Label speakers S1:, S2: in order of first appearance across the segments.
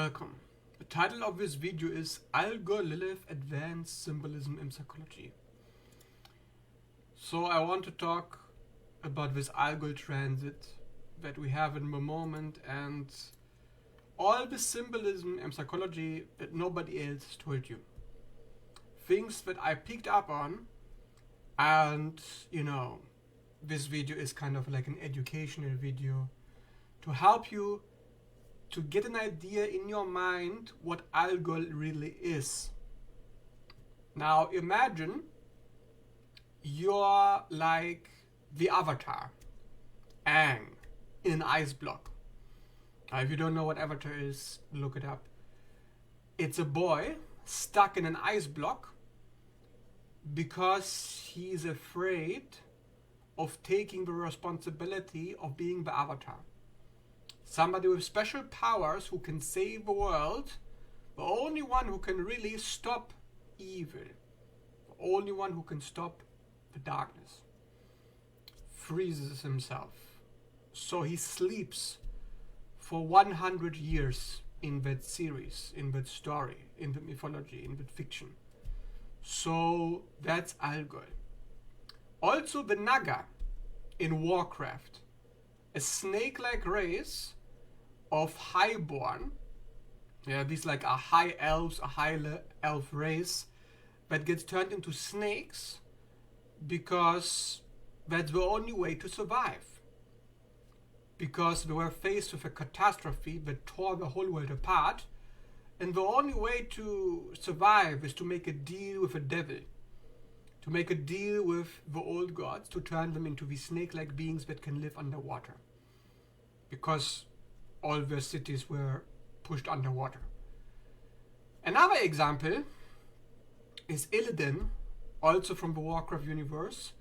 S1: Welcome. The title of this video is Algol Lilith Advanced Symbolism in Psychology. So I want to talk about this Algol transit that we have in the moment and all the symbolism in psychology that nobody else told you. Things that I picked up on, and this video is kind of like an educational video to help you to get an idea in your mind what Algol really is. Now imagine you're like the avatar, Aang, in an ice block. If you don't know what avatar is, look it up. It's a boy stuck in an ice block because he's afraid of taking the responsibility of being the avatar. Somebody with special powers who can save the world, the only one who can really stop evil, the only one who can stop the darkness, freezes himself. So he sleeps for 100 years in that series, in that story, in the mythology, in the fiction. So that's Algol. Also the Naga in Warcraft, a snake-like race of highborn, these like are high elves, a high elf race that gets turned into snakes because that's the only way to survive. Because they were faced with a catastrophe that tore the whole world apart, and the only way to survive is to make a deal with the devil, to make a deal with the old gods, to turn them into these snake-like beings that can live underwater. Because all their cities were pushed underwater. Another example is Illidan, also from the Warcraft universe,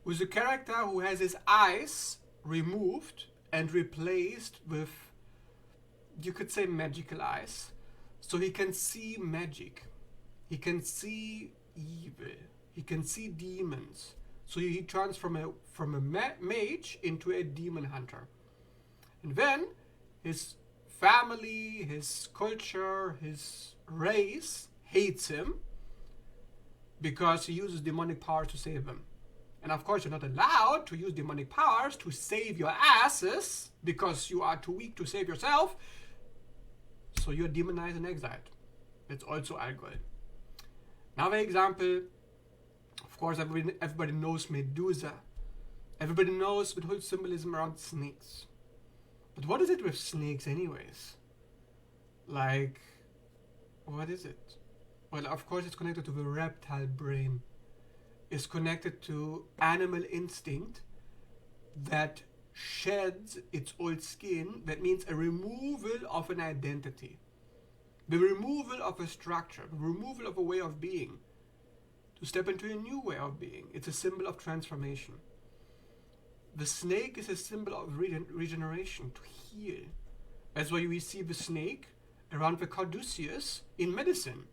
S1: who is a character who has his eyes removed and replaced with, you could say, magical eyes. So he can see magic, he can see evil, he can see demons. So he turns from a mage into a demon hunter. And then his family, his culture, his race hates him because he uses demonic powers to save them. And of course you're not allowed to use demonic powers to save your asses because you are too weak to save yourself. So you're demonized and exiled. That's also Algol. Another example, of course everybody knows Medusa. Everybody knows the whole symbolism around snakes. But what is it with snakes anyways? Like, what is it? Well, of course it's connected to the reptile brain. It's connected to animal instinct that sheds its old skin. That means a removal of an identity. The removal of a structure, the removal of a way of being. To step into a new way of being. It's a symbol of transformation. The snake is a symbol of regeneration, to heal. That's why we see the snake around the caduceus in medicine.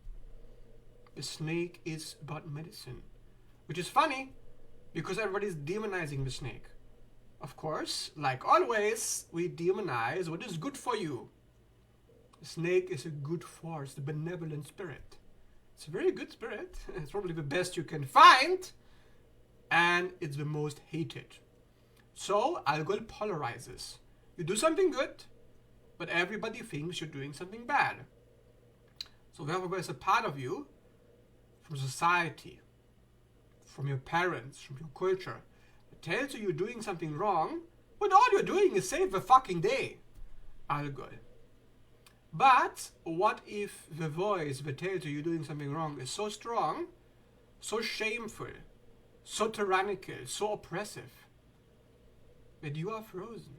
S1: The snake is about medicine. Which is funny, because everybody's demonizing the snake. Of course, like always, we demonize what is good for you. The snake is a good force, the benevolent spirit. It's a very good spirit. It's probably the best you can find. And it's the most hated. So Algol polarizes. You do something good, but everybody thinks you're doing something bad. So therefore there's a part of you, from society, from your parents, from your culture, that tells you you're doing something wrong, but all you're doing is save the fucking day. Algol. But what if the voice that tells you you're doing something wrong is so strong, so shameful, so tyrannical, so oppressive, that you are frozen,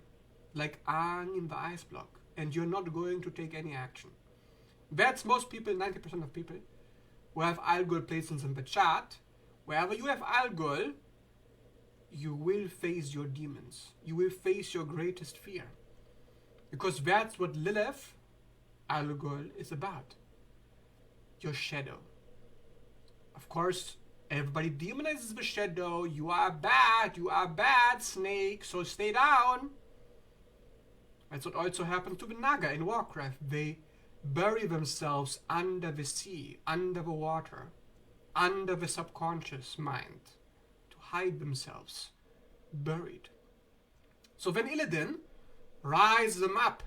S1: like Aang in the ice block, and you're not going to take any action. That's most people, 90% of people, who have Algol placements in the chart. Wherever you have Algol, you will face your demons. You will face your greatest fear. Because that's what Lilith, Algol, is about. Your shadow. Of course, everybody demonizes the shadow. You are bad, snake, so stay down. That's what also happened to the Naga in Warcraft. They bury themselves under the sea, under the water, under the subconscious mind, to hide themselves, buried. So when Illidan rises them up,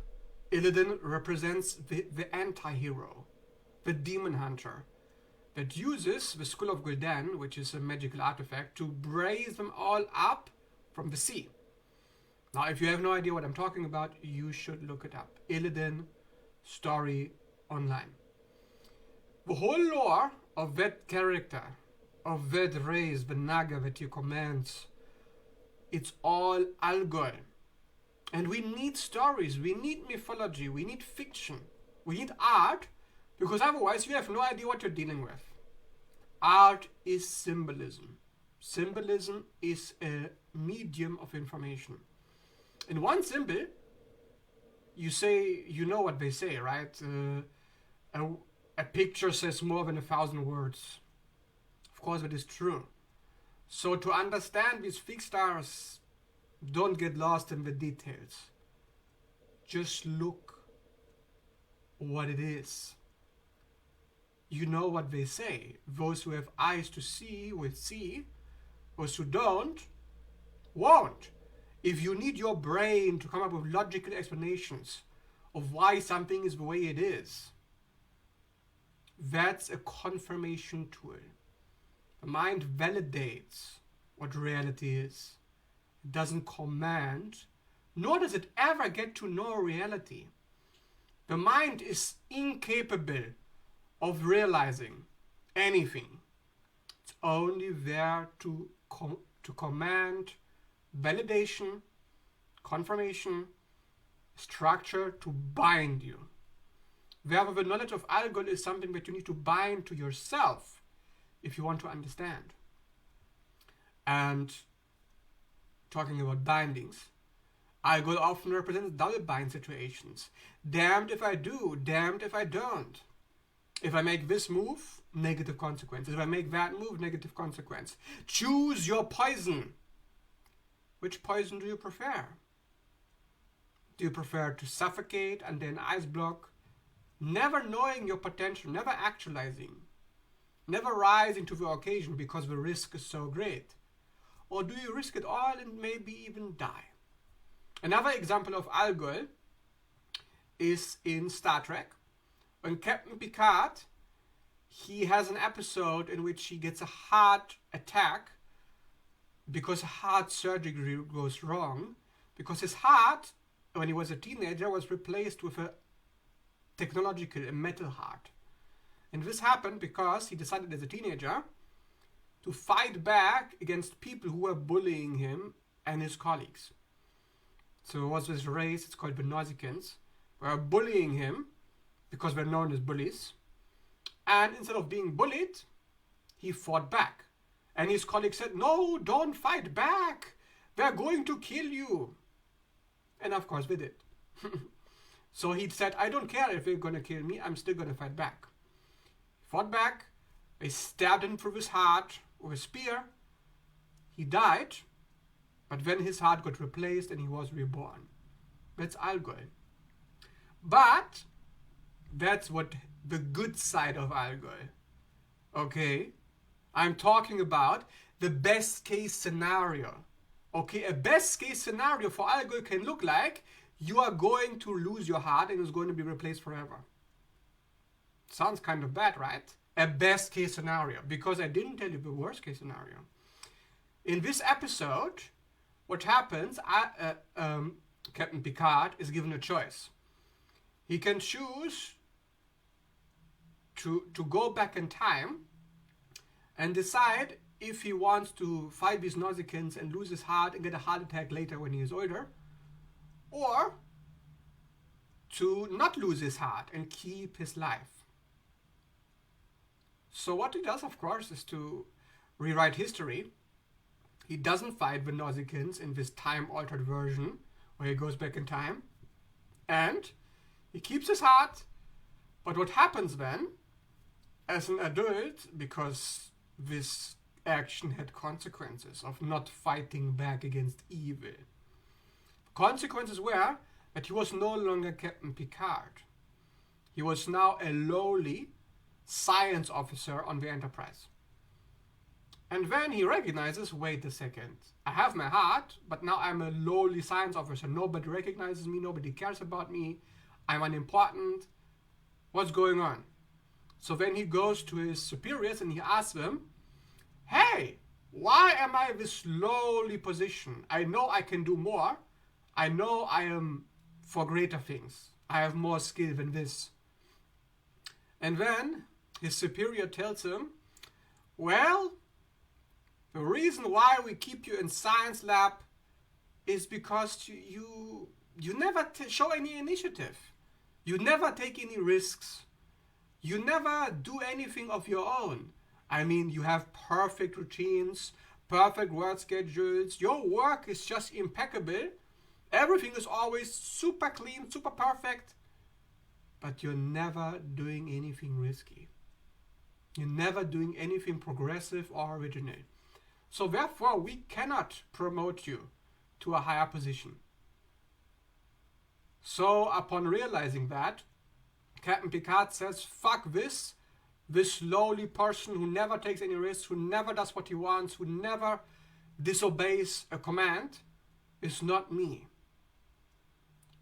S1: Illidan represents the anti-hero, the demon hunter, that uses the Skull of Gul'dan, which is a magical artifact, to raise them all up from the sea. Now, if you have no idea what I'm talking about, you should look it up. Illidan story online. The whole lore of that character, of that race, the Naga that he commands, it's all Algol. And we need stories, we need mythology, we need fiction, we need art, because otherwise you have no idea what you're dealing with. Art is symbolism. Symbolism is a medium of information. In one symbol, you say, you know what they say, right? A picture says more than 1,000 words. Of course, that is true. So to understand these fixed stars, don't get lost in the details. Just look what it is. You know what they say. Those who have eyes to see will see. Those who don't, won't. If you need your brain to come up with logical explanations of why something is the way it is, that's a confirmation tool. The mind validates what reality is. It doesn't command, nor does it ever get to know reality. The mind is incapable of realizing anything. It's only there to command validation, confirmation, structure to bind you. Therefore, the knowledge of Algol is something that you need to bind to yourself if you want to understand. And talking about bindings, Algol often represents double bind situations. Damned if I do, damned if I don't. If I make this move, negative consequences. If I make that move, negative consequence. Choose your poison. Which poison do you prefer? Do you prefer to suffocate and then ice block, never knowing your potential, never actualizing, never rising to the occasion because the risk is so great? Or do you risk it all and maybe even die? Another example of Algol is in Star Trek. When Captain Picard, he has an episode in which he gets a heart attack because heart surgery goes wrong, because his heart, when he was a teenager, was replaced with a metal heart. And this happened because he decided as a teenager to fight back against people who were bullying him and his colleagues. So there was this race, it's called the Nausicans, were bullying him because they're known as bullies. And instead of being bullied, he fought back. And his colleagues said, no, don't fight back. They're going to kill you. And of course they did. So he said, I don't care if they're going to kill me. I'm still going to fight back. He fought back. They stabbed him through his heart with a spear. He died. But then his heart got replaced and he was reborn. That's Algol. But that's what the good side of Algol. Okay? I'm talking about the best case scenario. Okay, a best case scenario for Algol can look like you are going to lose your heart and it's going to be replaced forever. Sounds kind of bad, right? A best case scenario, because I didn't tell you the worst case scenario. In this episode, what happens, Captain Picard is given a choice. He can choose to go back in time and decide if he wants to fight these Nausicans and lose his heart and get a heart attack later when he is older, or to not lose his heart and keep his life. So what he does, of course, is to rewrite history. He doesn't fight the Nausicans in this time-altered version where he goes back in time, and he keeps his heart. But what happens then, as an adult, because this action had consequences of not fighting back against evil. Consequences were that he was no longer Captain Picard. He was now a lowly science officer on the Enterprise. And then he recognizes, wait a second, I have my heart, but now I'm a lowly science officer. Nobody recognizes me, nobody cares about me, I'm unimportant. What's going on? So then he goes to his superiors and he asks them, hey, why am I this lowly position? I know I can do more. I know I am for greater things. I have more skill than this. And then his superior tells him, well, the reason why we keep you in science lab is because you never show any initiative. You never take any risks. You never do anything of your own. I mean, you have perfect routines, perfect work schedules. Your work is just impeccable. Everything is always super clean, super perfect. But you're never doing anything risky. You're never doing anything progressive or original. So therefore, we cannot promote you to a higher position. So upon realizing that, Captain Picard says, fuck this lowly person who never takes any risks, who never does what he wants, who never disobeys a command, is not me.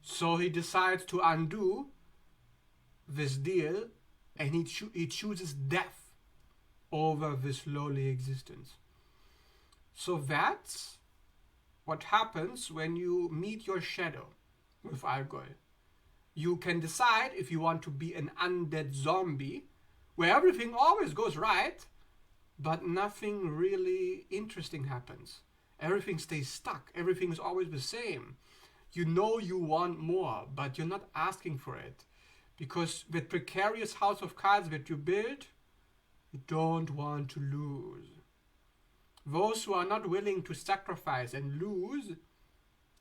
S1: So he decides to undo this deal, and he chooses death over this lowly existence. So that's what happens when you meet your shadow with Algol. You can decide if you want to be an undead zombie, where everything always goes right, but nothing really interesting happens. Everything stays stuck. Everything is always the same. You know you want more, but you're not asking for it. Because the precarious house of cards that you build, you don't want to lose. Those who are not willing to sacrifice and lose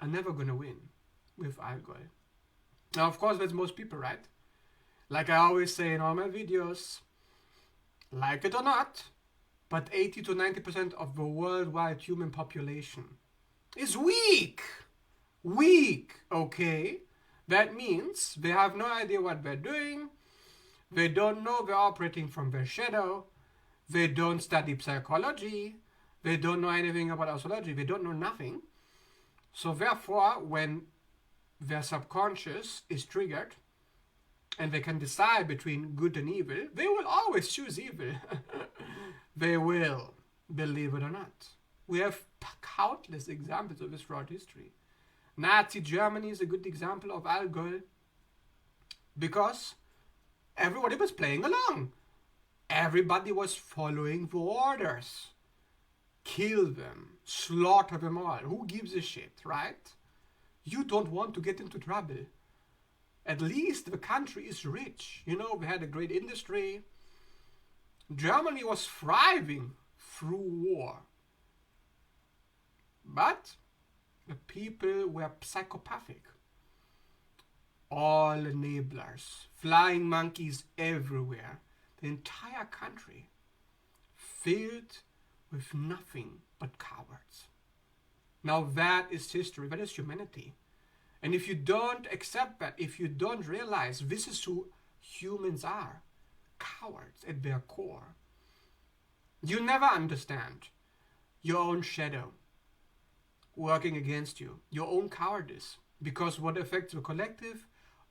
S1: are never going to win with Algol. Now, of course, that's most people, right? Like I always say in all my videos, like it or not, but 80 to 90% of the worldwide human population is weak. Weak, okay? That means they have no idea what they're doing. They don't know they're operating from their shadow. They don't study psychology. They don't know anything about astrology. They don't know nothing. So therefore, when their subconscious is triggered and they can decide between good and evil, they will always choose evil. They will, believe it or not. We have countless examples of this throughout history. Nazi Germany is a good example of Algol because everybody was playing along. Everybody was following the orders. Kill them, slaughter them all. Who gives a shit, right? You don't want to get into trouble. At least the country is rich. You know, we had a great industry. Germany was thriving through war. But the people were psychopathic. All enablers, flying monkeys everywhere. The entire country filled with nothing but cowards. Now that is history, that is humanity. And if you don't accept that, if you don't realize this is who humans are, cowards at their core, you never understand your own shadow working against you, your own cowardice, because what affects the collective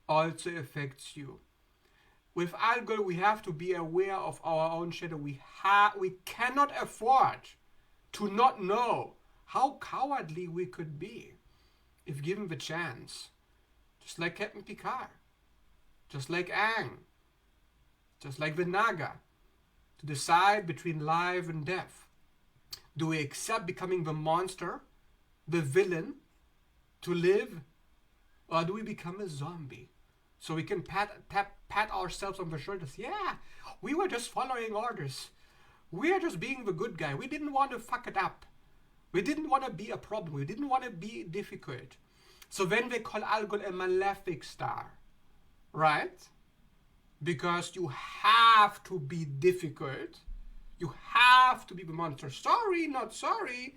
S1: also affects you. With Algol, we have to be aware of our own shadow. We cannot afford to not know how cowardly we could be if given the chance. Just like Captain Picard, just like Aang, just like the Naga, to decide between life and death. Do we accept becoming the monster, the villain, to live, or do we become a zombie? So we can pat ourselves on the shoulders. Yeah, we were just following orders. We are just being the good guy. We didn't want to fuck it up. We didn't want to be a problem. We didn't want to be difficult. So then they call Algol a malefic star, right? Because you have to be difficult. You have to be the monster. Sorry, not sorry.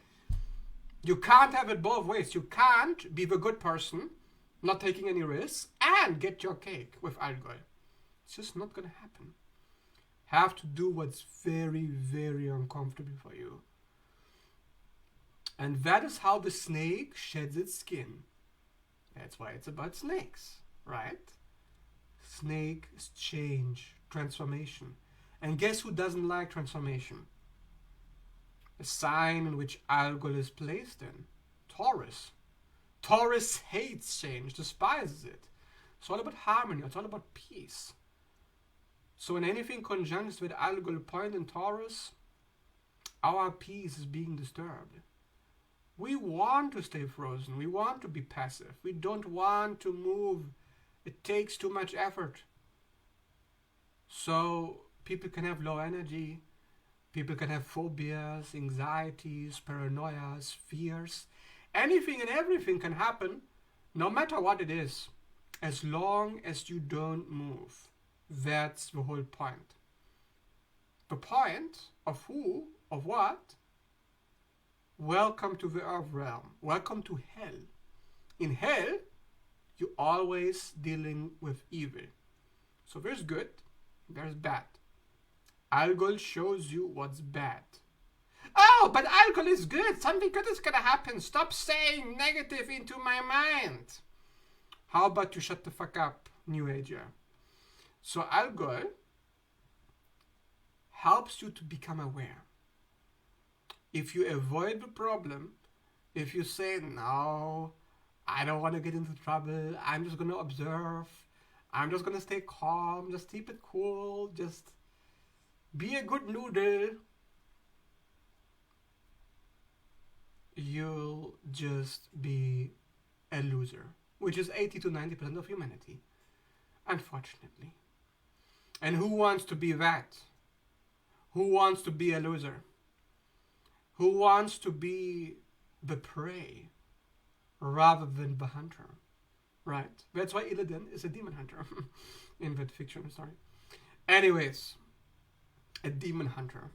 S1: You can't have it both ways. You can't be the good person, not taking any risks, and get your cake with Algol. It's just not gonna happen. Have to do what's very, very uncomfortable for you. And that is how the snake sheds its skin. That's why it's about snakes, right? Snake is change, transformation. And guess who doesn't like transformation? A sign in which Algol is placed in. Taurus. Taurus hates change, despises it. It's all about harmony, it's all about peace. So when anything conjuncts with Algol point in Taurus, our peace is being disturbed. We want to stay frozen. We want to be passive. We don't want to move. It takes too much effort. So people can have low energy. People can have phobias, anxieties, paranoias, fears. Anything and everything can happen, no matter what it is, as long as you don't move. That's the whole point. The point of who, of what? Welcome to the earth realm. Welcome to hell. In hell, you're always dealing with evil. So there's good, there's bad. Algol shows you what's bad. Oh, but Algol is good. Something good is gonna happen. Stop saying negative into my mind. How about you shut the fuck up, New Ager? So Algol helps you to become aware. If you avoid the problem, if you say, no, I don't want to get into trouble, I'm just going to observe, I'm just going to stay calm, just keep it cool, just be a good noodle, you'll just be a loser, which is 80 to 90% of humanity, unfortunately. And who wants to be that? Who wants to be a loser? Who wants to be the prey rather than the hunter? Right? That's why Illidan is a demon hunter in that fiction story. Anyways, a demon hunter.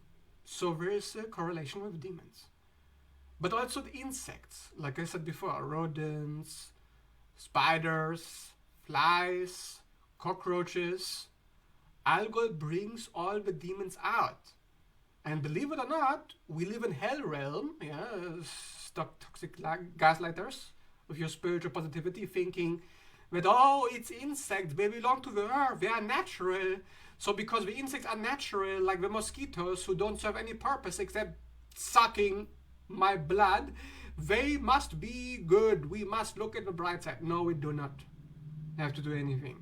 S1: So there is a correlation with demons. But also the insects, like I said before, rodents, spiders, flies, cockroaches. Algol brings all the demons out. And believe it or not, we live in hell realm, toxic gaslighters of your spiritual positivity, thinking that, oh, it's insects, they belong to the earth, they are natural. So because the insects are natural, like the mosquitoes who don't serve any purpose except sucking my blood, they must be good. We must look at the bright side. No, we do not have to do anything.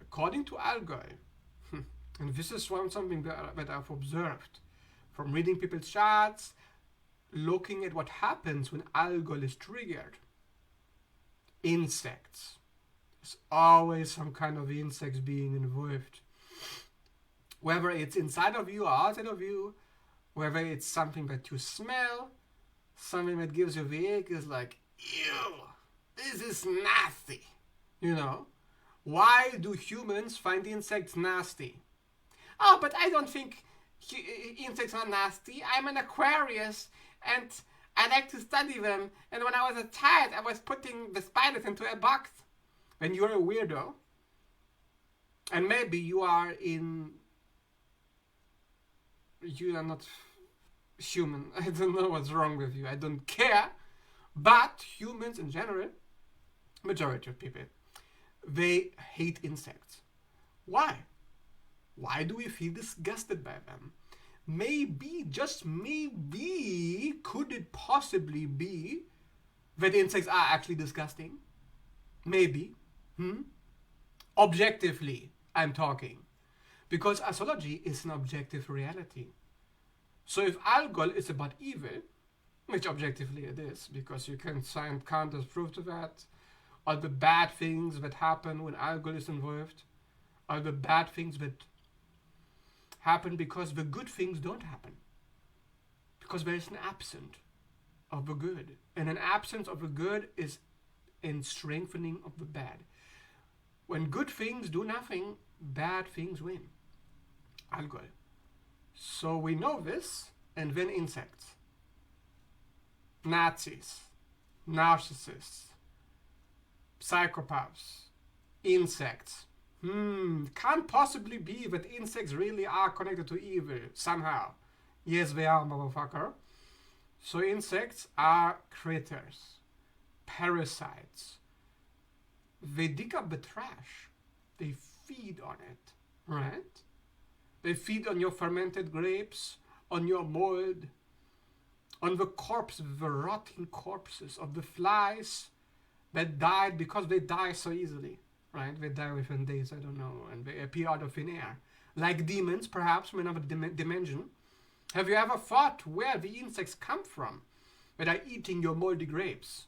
S1: According to Algol, and this is something that I've observed from reading people's charts, looking at what happens when Algol is triggered. Insects. There's always some kind of insects being involved. Whether it's inside of you or outside of you, whether it's something that you smell, something that gives you the ick, is like, ew, this is nasty. You know? Why do humans find insects nasty? Oh, but I don't think insects are nasty. I'm an Aquarius, and I like to study them. And when I was a child, I was putting the spiders into a box. When you're a weirdo, and maybe you are not human. I don't know what's wrong with you. I don't care. But humans in general, majority of people, they hate insects. Why? Why do we feel disgusted by them? Maybe, just maybe, could it possibly be that insects are actually disgusting? Maybe. Objectively, I'm talking. Because astrology is an objective reality. So if Algol is about evil, which objectively it is, because you can find countless proof to that, all the bad things that happen when Algol is involved, all the bad things that happen because the good things don't happen. Because there is an absence of the good. And an absence of the good is in strengthening of the bad. When good things do nothing, bad things win. Algol. So we know this, and then insects. Nazis. Narcissists. Psychopaths. Insects. Can't possibly be that insects really are connected to evil somehow. Yes, they are, motherfucker. So insects are critters, parasites. They dig up the trash. They feed on it, right? They feed on your fermented grapes, on your mold, on the corpses, the rotting corpses of the flies that died because they die so easily, right? They die within days, I don't know, and they appear out of thin air. Like demons, perhaps, from another dimension. Have you ever thought where the insects come from that are eating your moldy grapes?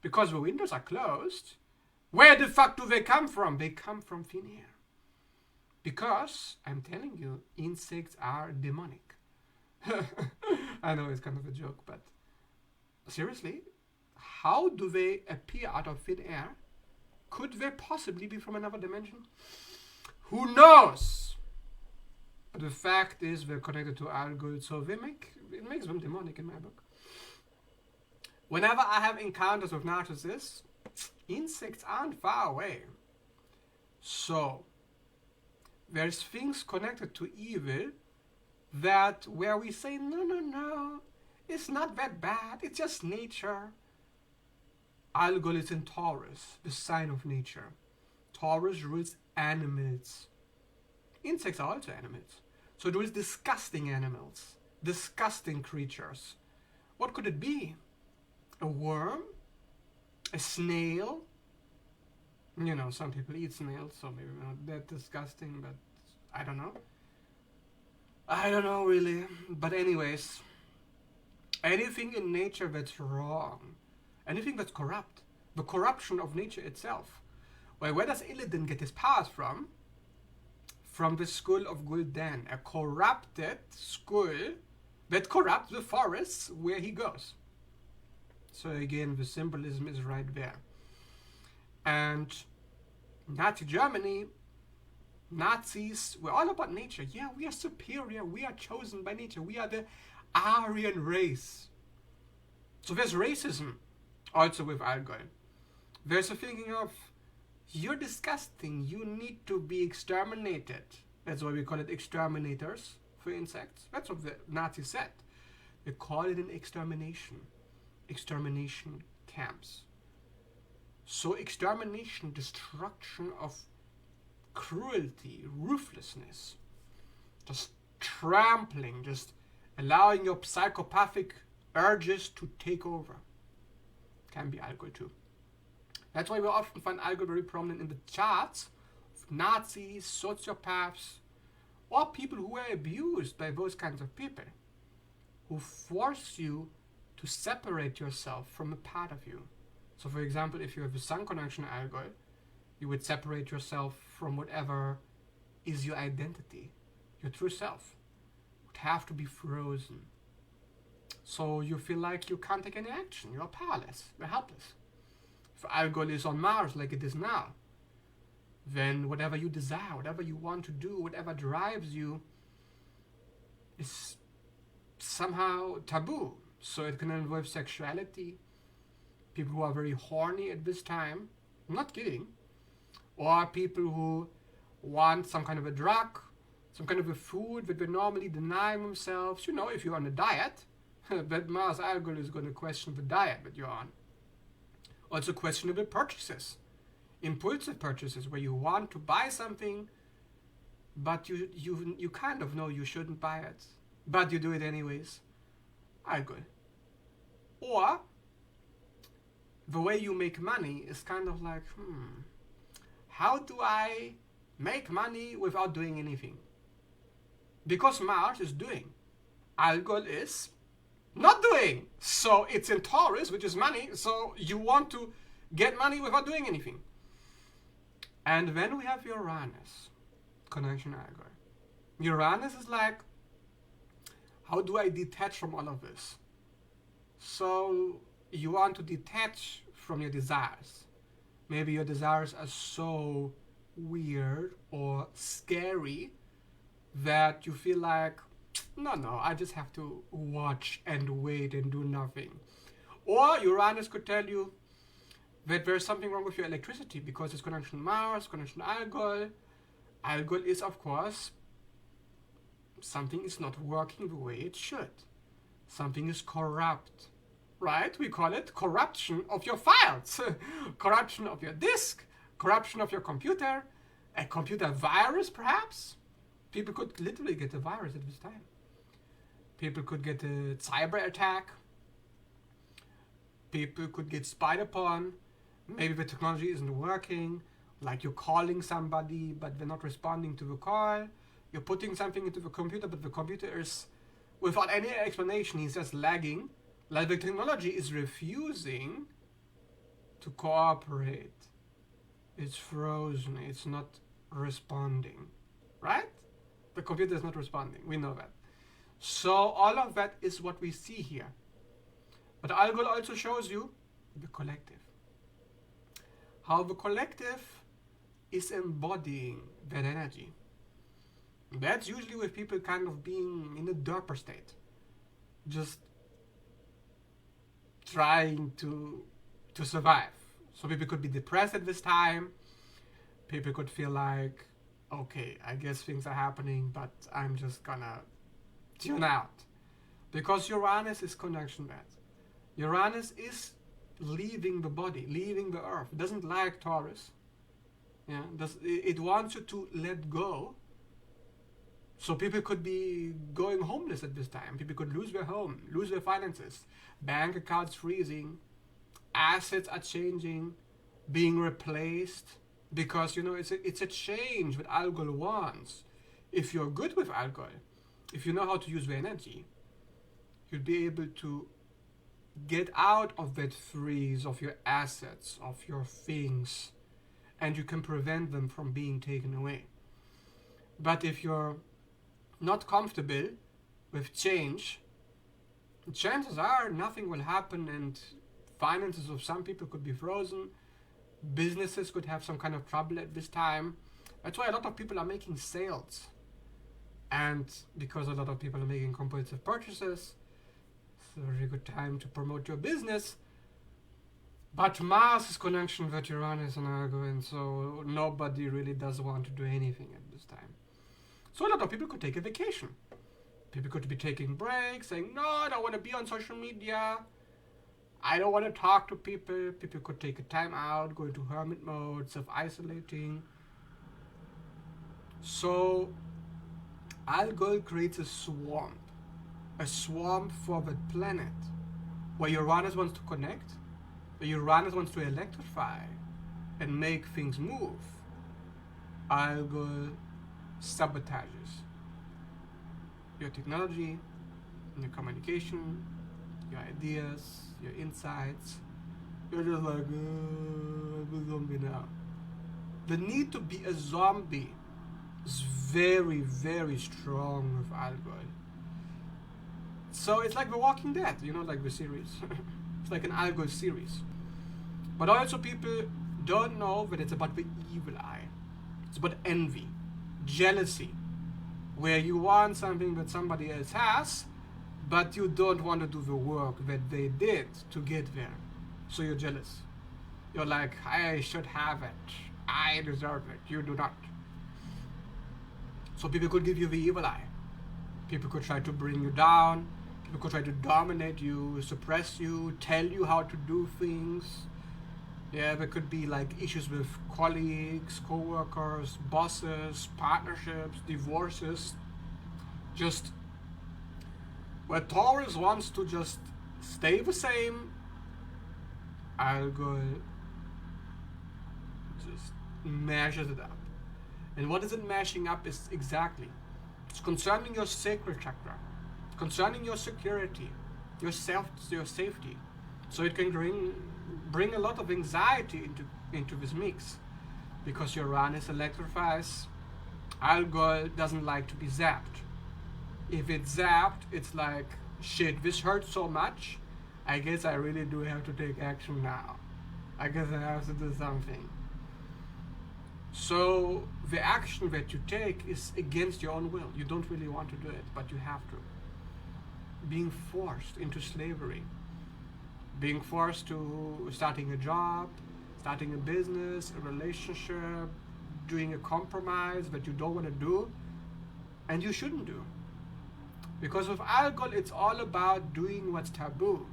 S1: Because the windows are closed. Where the fuck do they come from? They come from thin air. Because, I'm telling you, insects are demonic. I know it's kind of a joke, but seriously, how do they appear out of thin air? Could they possibly be from another dimension? Who knows? But the fact is they're connected to Algol, so it makes them demonic in my book. Whenever I have encounters with narcissists, insects aren't far away. So, there's things connected to evil that where we say, no, it's not that bad, it's just nature. Algol is in Taurus, the sign of nature. Taurus rules animals. Insects are also animals. So there is disgusting animals, disgusting creatures. What could it be? A worm? A snail? You know, some people eat snails, so maybe not that disgusting, but I don't know. I don't know really. But anyways, anything in nature that's wrong, anything that's corrupt, the corruption of nature itself. Well, where does Illidan get his powers from? From the skull of Gul'dan, a corrupted skull that corrupts the forests where he goes. So again, the symbolism is right there. And Nazi Germany, Nazis were all about nature. Yeah, we are superior. We are chosen by nature. We are the Aryan race. So there's racism also with Algol. There's a thinking of, you're disgusting. You need to be exterminated. That's why we call it exterminators for insects. That's what the Nazis said. They call it an extermination. Extermination camps. So extermination, destruction of cruelty, ruthlessness, just trampling, just allowing your psychopathic urges to take over. Can be Algol too. That's why we often find Algol very prominent in the charts of Nazis, sociopaths, or people who were abused by those kinds of people, who force you to separate yourself from a part of you. So for example, if you have a sun conjunction Algol, you would separate yourself from whatever is your identity, your true self. It would have to be frozen. So you feel like you can't take any action, you're powerless, you're helpless. If Algol is on Mars like it is now, then whatever you desire, whatever you want to do, whatever drives you is somehow taboo. So it can involve sexuality, people who are very horny at this time, I'm not kidding, or people who want some kind of a drug, some kind of a food that they normally deny themselves. You know, if you're on a diet, but Mars Algol is going to question the diet that you're on. Also questionable purchases, impulsive purchases where you want to buy something, but you kind of know you shouldn't buy it, but you do it anyways. Algol. Or the way you make money is kind of like, how do I make money without doing anything? Because Mars is doing. Algol is not doing. So it's in Taurus, which is money, so you want to get money without doing anything. And then we have Uranus, conjunction Algol. Uranus is like, how do I detach from all of this? So you want to detach from your desires. Maybe your desires are so weird or scary that you feel like, no, I just have to watch and wait and do nothing. Or Uranus could tell you, that there's something wrong with your electricity because it's conjunction Mars, conjunction Algol. Algol is, of course, something is not working the way it should. Something is corrupt, right? We call it corruption of your files, corruption of your disk, corruption of your computer, a computer virus perhaps. People could literally get a virus at this time. People could get a cyber attack. People could get spied upon. Maybe the technology isn't working, like you're calling somebody but they're not responding to the call. You're putting something into the computer but the computer is, without any explanation, he's just lagging. Like the technology is refusing to cooperate. It's frozen, it's not responding, right? The computer is not responding, we know that. So all of that is what we see here. But Algol also shows you the collective. How the collective is embodying that energy. That's usually with people kind of being in a derper state. Just trying to survive. So people could be depressed at this time. People could feel like, okay, I guess things are happening, but I'm just gonna tune out. Because Uranus is conjunction that. Uranus is leaving the body, leaving the earth. It doesn't like Taurus. Yeah, it wants you to let go. So people could be going homeless at this time. People could lose their home, lose their finances, bank accounts freezing, assets are changing, being replaced. Because, you know, it's a change that Algol wants. If you're good with Algol, if you know how to use the energy, you'll be able to get out of that freeze of your assets, of your things, and you can prevent them from being taken away. But if you're not comfortable with change, chances are nothing will happen and finances of some people could be frozen. Businesses could have some kind of trouble at this time. That's why a lot of people are making sales. And because a lot of people are making compulsive purchases, it's a very good time to promote your business. But Mars is conjunction with Uranus and Algol, and so nobody really does want to do anything at this time. So a lot of people could take a vacation. People could be taking breaks, saying, no, I don't want to be on social media. I don't want to talk to people. People could take a time out, go into hermit mode, self-isolating. So Algol creates a swamp for the planet, where Uranus wants to connect, where Uranus wants to electrify and make things move. Algol sabotages your technology, your communication, your ideas, your insights. You're just like, I'm a zombie now. The need to be a zombie is very, very strong with Algol. So it's like The Walking Dead, you know, like the series. It's like an Algol series. But also people don't know that it's about the evil eye. It's about envy, jealousy, where you want something that somebody else has, but you don't want to do the work that they did to get there. So you're jealous. You're like, I should have it. I deserve it. You do not. So people could give you the evil eye. People could try to bring you down. People could try to dominate you, suppress you, tell you how to do things. Yeah, there could be like issues with colleagues, co-workers, bosses, partnerships, divorces. Just where Taurus wants to just stay the same, Algol just mashes it up. And what is it mashing up is exactly, it's concerning your sacral chakra, concerning your security, your safety. So it can bring a lot of anxiety into this mix, because Uranus electrifies. Algol doesn't like to be zapped. If it's zapped, it's like, shit, this hurts so much, I guess I really do have to take action now. I guess I have to do something. So the action that you take is against your own will. You don't really want to do it, but you have to. Being forced into slavery, being forced to starting a job, starting a business, a relationship, doing a compromise that you don't want to do and you shouldn't do. Because with Algol, it's all about doing what's taboo.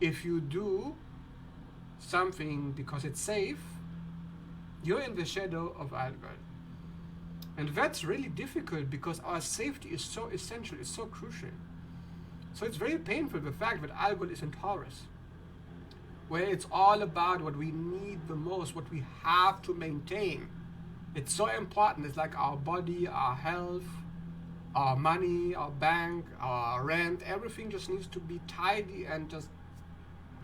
S1: If you do something because it's safe, you're in the shadow of Algol. And that's really difficult because our safety is so essential, it's so crucial. So it's very painful, the fact that Algol is in Taurus, where it's all about what we need the most, what we have to maintain. It's so important. It's like our body, our health, our money, our bank, our rent, everything just needs to be tidy and just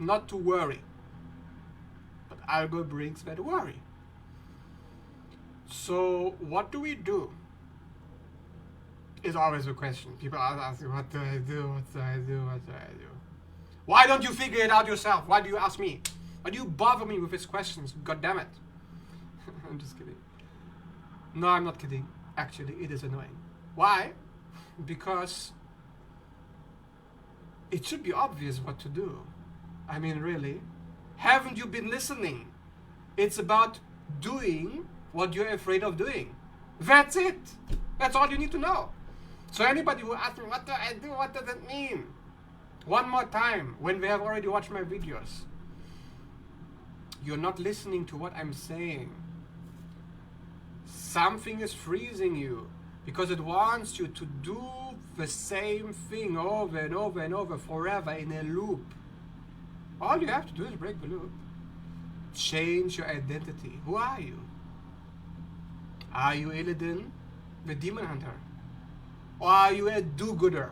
S1: not to worry. But Algol brings that worry. So what do we do? Is always a question. People are asking, what do I do? What do I do? What do I do? Why don't you figure it out yourself? Why do you ask me? Why do you bother me with these questions? God damn it. I'm just kidding. No, I'm not kidding. Actually, it is annoying. Why? Because it should be obvious what to do. I mean, really? Haven't you been listening? It's about doing what you're afraid of doing. That's it. That's all you need to know. So anybody who asks me, what do I do? What does it mean? One more time, when they have already watched my videos. You're not listening to what I'm saying. Something is freezing you because it wants you to do the same thing over and over and over forever in a loop. All you have to do is break the loop. Change your identity. Who are you? Are you Illidan, the demon hunter? Or are you a do-gooder?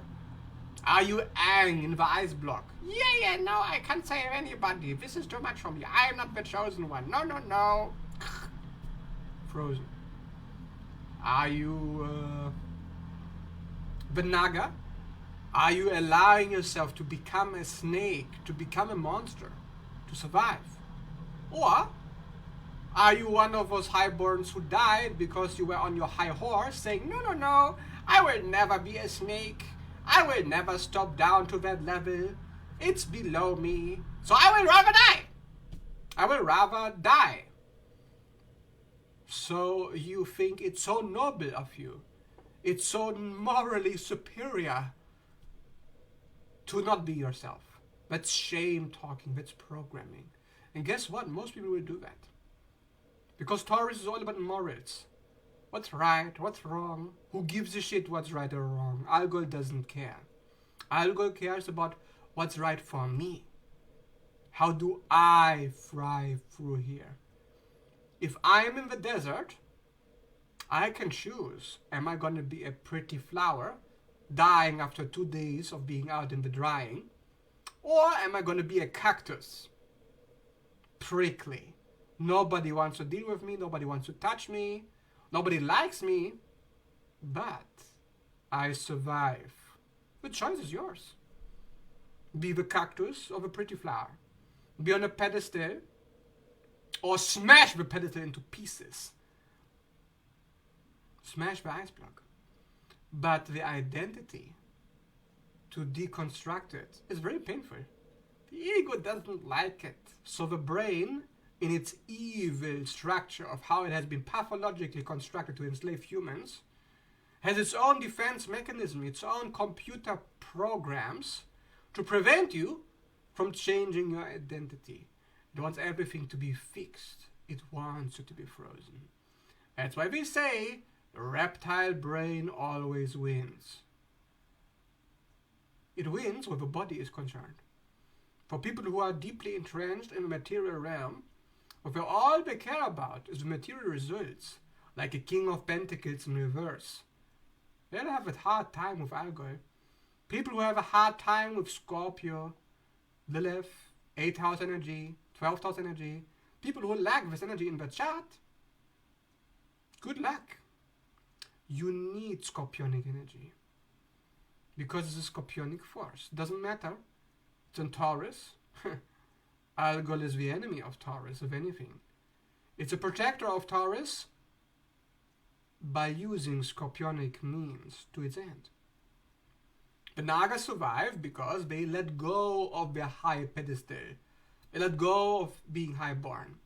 S1: Are you Aang in the ice block? Yeah, no, I can't save anybody. This is too much for me. I am not the chosen one. No. Frozen. Are you the Naga? Are you allowing yourself to become a snake, to become a monster, to survive? Or are you one of those highborns who died because you were on your high horse saying, no, I will never be a snake. I will never stop down to that level. It's below me. So I will rather die. I will rather die. So you think it's so noble of you. It's so morally superior to not be yourself. That's shame talking. That's programming. And guess what? Most people will do that. Because Taurus is all about morals. What's right? What's wrong? Who gives a shit what's right or wrong? Algol doesn't care. Algol cares about what's right for me. How do I thrive through here? If I am in the desert, I can choose. Am I going to be a pretty flower, dying after 2 days of being out in the drying? Or am I going to be a cactus? Prickly. Nobody wants to deal with me. Nobody wants to touch me. Nobody likes me. But I survive. The choice is yours. Be the cactus or the pretty flower. Be on a pedestal or smash the pedestal into pieces. Smash the ice block. But the identity, to deconstruct it, is very painful. The ego doesn't like it. So the brain, in its evil structure of how it has been pathologically constructed to enslave humans, has its own defense mechanism, its own computer programs to prevent you from changing your identity. It wants everything to be fixed. It wants you to be frozen. That's why we say the reptile brain always wins. It wins where the body is concerned. For people who are deeply entrenched in the material realm, what all they care about is the material results, like a King of Pentacles in reverse. They'll have a hard time with Algol. People who have a hard time with Scorpio, Lilith, 8th house energy, 12th house energy, people who lack this energy in the chart, good luck. You need scorpionic energy because it's a scorpionic force. Doesn't matter. It's in Taurus. Algol is the enemy of Taurus, if anything. It's a protector of Taurus by using scorpionic means to its end. The Naga survived because they let go of their high pedestal. They let go of being highborn.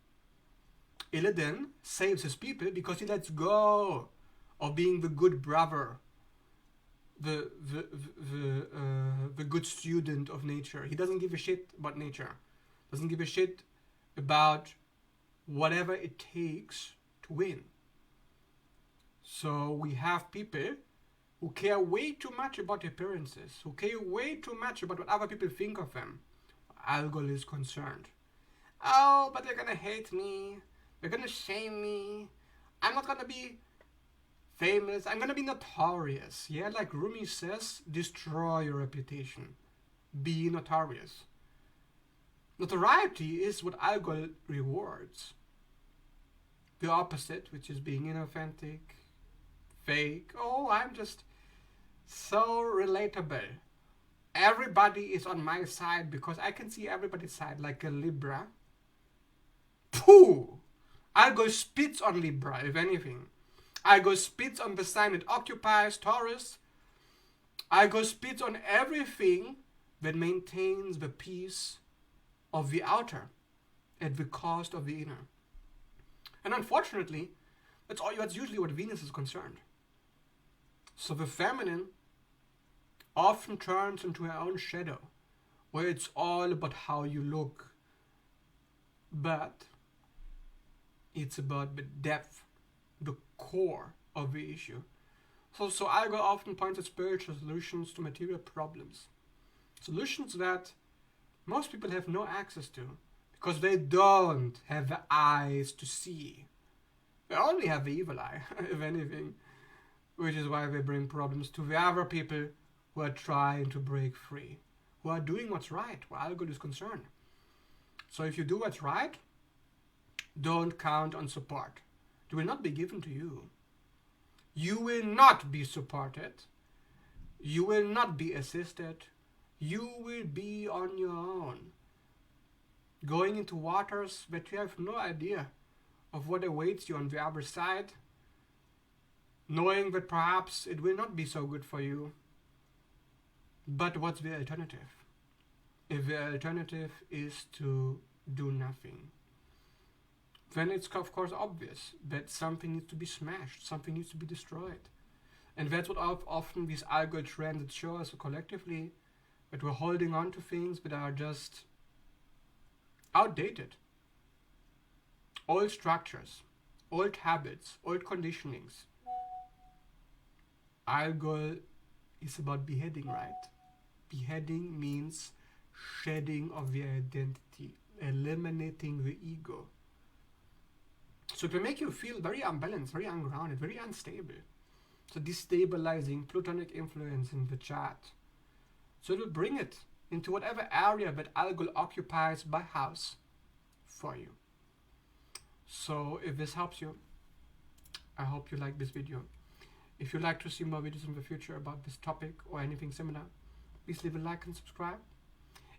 S1: Illidan saves his people because he lets go of being the good brother, the good student of nature. He doesn't give a shit about nature. Doesn't give a shit about whatever it takes to win. So we have people who care way too much about appearances, who care way too much about what other people think of them. Algol is concerned. Oh, but they're gonna hate me. They're gonna shame me. I'm not gonna be famous. I'm gonna be notorious. Yeah, like Rumi says, destroy your reputation. Be notorious. Notoriety is what Algol rewards. The opposite, which is being inauthentic, fake. Oh, I'm just so relatable. Everybody is on my side because I can see everybody's side, like a Libra. Pooh! Algol spits on Libra, if anything. Algol spits on the sign it occupies, Taurus. Algol spits on everything that maintains the peace of the outer at the cost of the inner. And unfortunately, that's usually what Venus is concerned. So the feminine often turns into her own shadow, where it's all about how you look. But it's about the depth, the core of the issue. So Algol often points at spiritual solutions to material problems. Solutions that most people have no access to because they don't have the eyes to see. They only have the evil eye, if anything, which is why they bring problems to the other people who are trying to break free, who are doing what's right, where Algol is concerned. So if you do what's right, don't count on support. It will not be given to you. You will not be supported. You will not be assisted. You will be on your own, going into waters that you have no idea of what awaits you on the other side, knowing that perhaps it will not be so good for you. But what's the alternative? If the alternative is to do nothing, then it's of course obvious that something needs to be smashed, something needs to be destroyed. And that's what often these Algol trends show us collectively, that we're holding on to things that are just outdated. Old structures, old habits, old conditionings. Algol is about beheading, right? Beheading means shedding of the identity, eliminating the ego. So it will make you feel very unbalanced, very ungrounded, very unstable. So destabilizing Plutonic influence in the chart. So it will bring it into whatever area that Algol occupies by house for you. So if this helps you, I hope you like this video. If you'd like to see more videos in the future about this topic or anything similar, please leave a like and subscribe.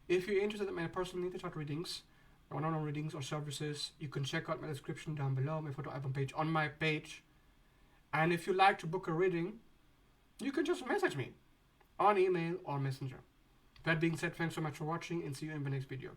S1: If you're interested in my personal natal chart readings, one-on-one readings or services, you can check out my description down below, my photo album page on my page. And if you'd like to book a reading, you can just message me on email or messenger. That being said, thanks so much for watching and see you in the next video.